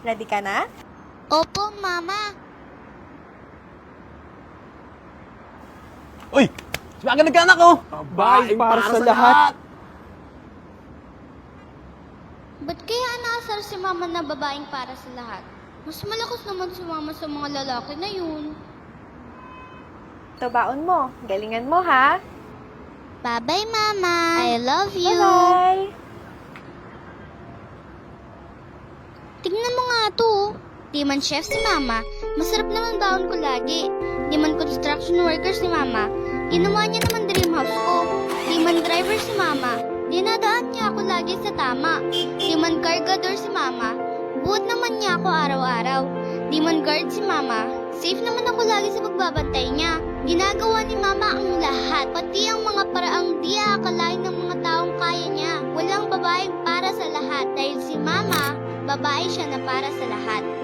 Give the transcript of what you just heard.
Ready ka na? Opo, Mama. Uy! Si Maga nagkaanak, oh! Babaeng para sa lahat. Ba't kaya inaasar si Mama na babaeng para sa lahat? Mas malakas naman si Mama sa mga lalaki na yun. Ito baon mo. Galingan mo, ha? Bye-bye, Mama. I love you. Bye-bye! Tingnan mo nga to. Di man chef si Mama, masarap naman baon ko lagi. Di man construction worker si Mama, ginawa niya naman dream house ko. Di man driver si Mama, dinadaan niya ako lagi sa tama. Di man cargador si Mama, buot naman niya ako araw-araw. Di man guard si Mama, safe naman ako lagi sa pagbabantay niya. Ginagawa ni Mama ang lahat, pati ang mga paraang di aakalain ng mga taong kaya niya. Walang babaeng para sa lahat dahil si Mama, babae siya na para sa lahat.